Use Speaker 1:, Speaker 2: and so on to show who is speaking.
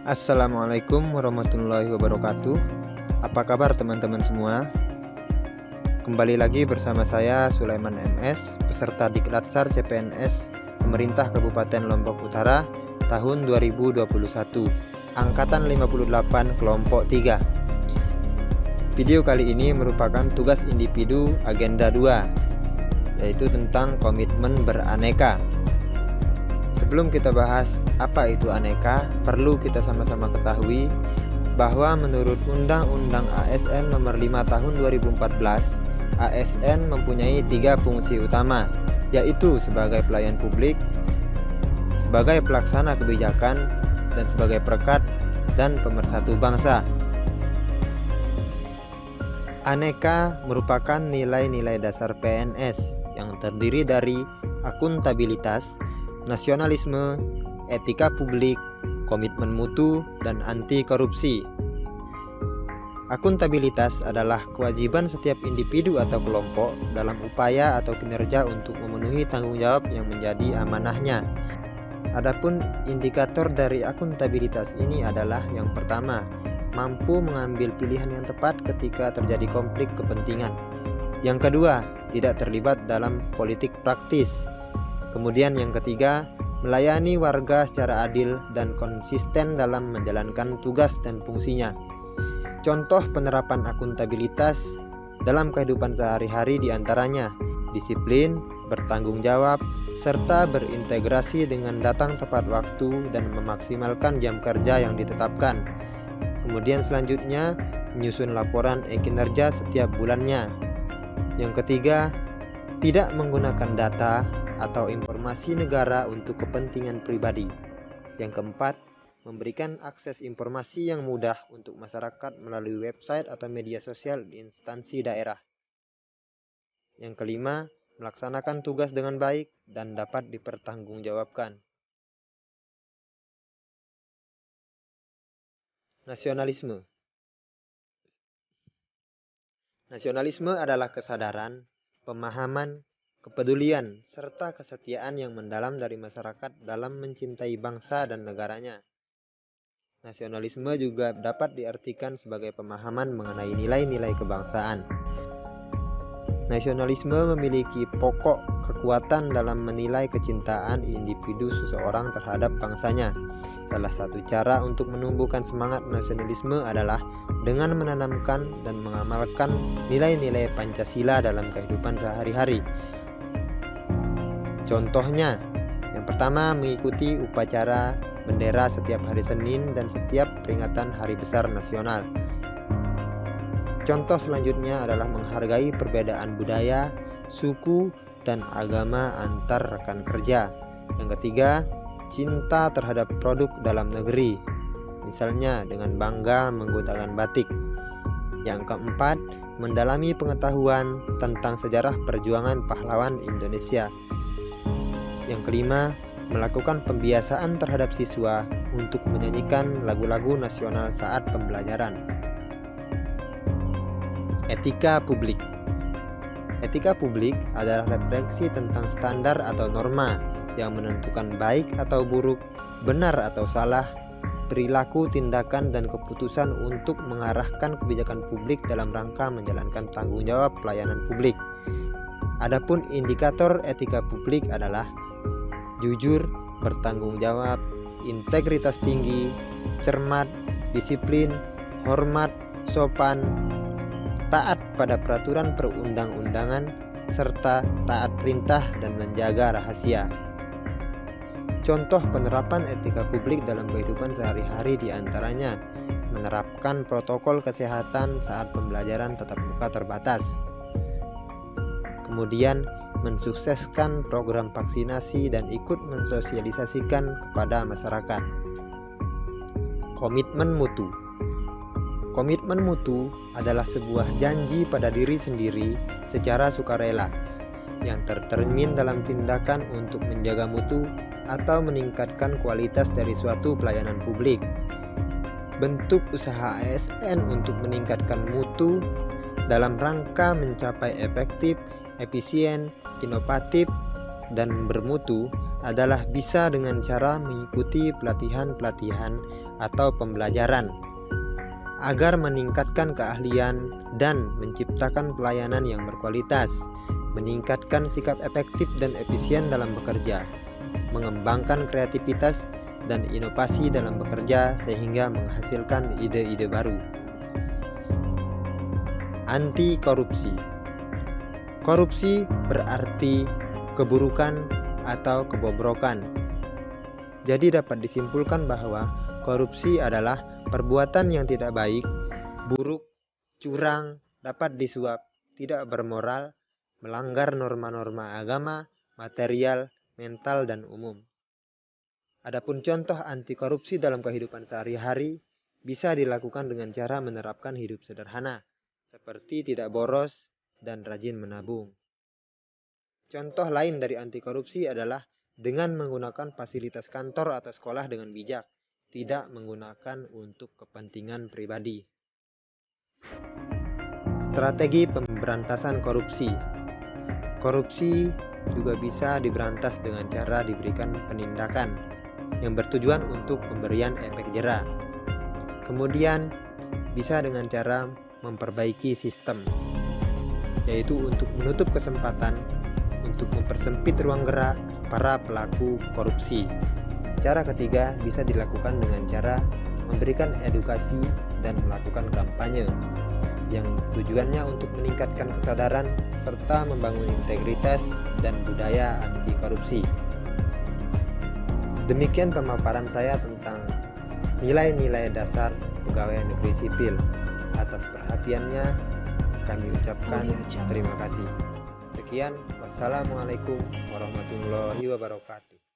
Speaker 1: Assalamualaikum warahmatullahi wabarakatuh. Apa kabar teman-teman semua? Kembali lagi bersama saya Sulaiman MS, peserta Diklat-SAR CPNS Pemerintah Kabupaten Lombok Utara tahun 2021, angkatan 58 kelompok 3. Video kali ini merupakan tugas individu agenda 2, yaitu tentang komitmen beraneka. Sebelum kita bahas apa itu aneka, perlu kita sama-sama ketahui bahwa menurut Undang-Undang ASN Nomor 5 Tahun 2014, ASN mempunyai 3 fungsi utama, yaitu sebagai pelayan publik, sebagai pelaksana kebijakan, dan sebagai perekat dan pemersatu bangsa. Aneka merupakan nilai-nilai dasar PNS yang terdiri dari akuntabilitas, nasionalisme, etika publik, komitmen mutu, dan anti korupsi. Akuntabilitas adalah kewajiban setiap individu atau kelompok dalam upaya atau kinerja untuk memenuhi tanggung jawab yang menjadi amanahnya. Adapun indikator dari akuntabilitas ini adalah yang pertama, mampu mengambil pilihan yang tepat ketika terjadi konflik kepentingan. Yang kedua, tidak terlibat dalam politik praktis. Kemudian yang ketiga, melayani warga secara adil dan konsisten dalam menjalankan tugas dan fungsinya. Contoh penerapan akuntabilitas dalam kehidupan sehari-hari diantaranya disiplin, bertanggung jawab, serta berintegrasi dengan datang tepat waktu dan memaksimalkan jam kerja yang ditetapkan. Kemudian selanjutnya, menyusun laporan kinerja setiap bulannya. Yang ketiga, tidak menggunakan data atau informasi negara untuk kepentingan pribadi. Yang keempat, memberikan akses informasi yang mudah untuk masyarakat melalui website atau media sosial di instansi daerah. Yang kelima, melaksanakan tugas dengan baik dan dapat dipertanggungjawabkan. Nasionalisme. Nasionalisme adalah kesadaran, pemahaman, kepedulian, serta kesetiaan yang mendalam dari masyarakat dalam mencintai bangsa dan negaranya. Nasionalisme juga dapat diartikan sebagai pemahaman mengenai nilai-nilai kebangsaan. Nasionalisme memiliki pokok kekuatan dalam menilai kecintaan individu seseorang terhadap bangsanya. Salah satu cara untuk menumbuhkan semangat nasionalisme adalah dengan menanamkan dan mengamalkan nilai-nilai Pancasila dalam kehidupan sehari-hari. Contohnya, yang pertama mengikuti upacara bendera setiap hari Senin dan setiap peringatan Hari Besar Nasional. Contoh selanjutnya adalah menghargai perbedaan budaya, suku, dan agama antar rekan kerja. Yang ketiga, cinta terhadap produk dalam negeri, misalnya dengan bangga menggunakan batik. Yang keempat, mendalami pengetahuan tentang sejarah perjuangan pahlawan Indonesia. Yang kelima, melakukan pembiasaan terhadap siswa untuk menyanyikan lagu-lagu nasional saat pembelajaran. Etika publik. Etika publik adalah refleksi tentang standar atau norma yang menentukan baik atau buruk, benar atau salah, perilaku, tindakan, dan keputusan untuk mengarahkan kebijakan publik dalam rangka menjalankan tanggung jawab pelayanan publik. Adapun indikator etika publik adalah jujur, bertanggung jawab, integritas tinggi, cermat, disiplin, hormat, sopan, taat pada peraturan perundang-undangan, serta taat perintah dan menjaga rahasia. Contoh penerapan etika publik dalam kehidupan sehari-hari diantaranya menerapkan protokol kesehatan saat pembelajaran tatap muka terbatas. Kemudian mensukseskan program vaksinasi dan ikut mensosialisasikan kepada masyarakat. Komitmen mutu. Komitmen mutu adalah sebuah janji pada diri sendiri secara sukarela yang tercermin dalam tindakan untuk menjaga mutu atau meningkatkan kualitas dari suatu pelayanan publik. Bentuk usaha ASN untuk meningkatkan mutu dalam rangka mencapai efektif, efisien, inovatif, dan bermutu adalah bisa dengan cara mengikuti pelatihan-pelatihan atau pembelajaran agar meningkatkan keahlian dan menciptakan pelayanan yang berkualitas, meningkatkan sikap efektif dan efisien dalam bekerja, mengembangkan kreativitas dan inovasi dalam bekerja sehingga menghasilkan ide-ide baru. Anti korupsi. Korupsi berarti keburukan atau kebobrokan. Jadi dapat disimpulkan bahwa korupsi adalah perbuatan yang tidak baik, buruk, curang, dapat disuap, tidak bermoral, melanggar norma-norma agama, material, mental, dan umum. Adapun contoh anti korupsi dalam kehidupan sehari-hari bisa dilakukan dengan cara menerapkan hidup sederhana, seperti tidak boros dan rajin menabung. Contoh lain dari anti korupsi adalah dengan menggunakan fasilitas kantor atau sekolah dengan bijak, tidak menggunakan untuk kepentingan pribadi. Strategi pemberantasan korupsi. Korupsi juga bisa diberantas dengan cara diberikan penindakan yang bertujuan untuk pemberian efek jera. Kemudian bisa dengan cara memperbaiki sistem, yaitu untuk menutup kesempatan untuk mempersempit ruang gerak para pelaku korupsi. Cara ketiga bisa dilakukan dengan cara memberikan edukasi dan melakukan kampanye yang tujuannya untuk meningkatkan kesadaran serta membangun integritas dan budaya anti korupsi. Demikian pemaparan saya tentang nilai-nilai dasar pegawai negeri sipil. Atas perhatiannya kami ucapkan terima kasih. Sekian, wassalamualaikum warahmatullahi wabarakatuh.